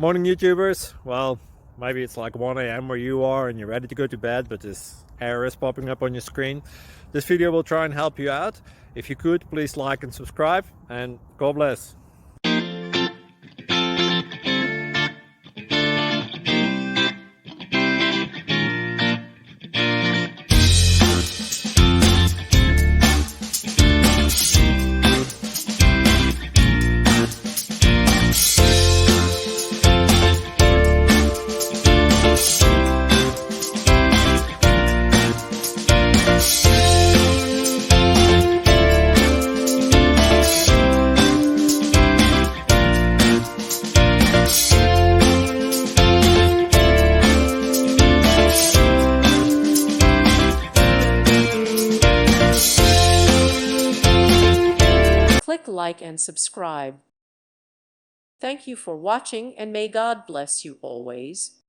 Morning YouTubers. Well, maybe it's like 1 a.m. where you are and you're ready to go to bed, but this error is popping up on your screen. This video will try and help you out. If you could, please like and subscribe, and God bless. Click like and subscribe. Thank you for watching, and may God bless you always.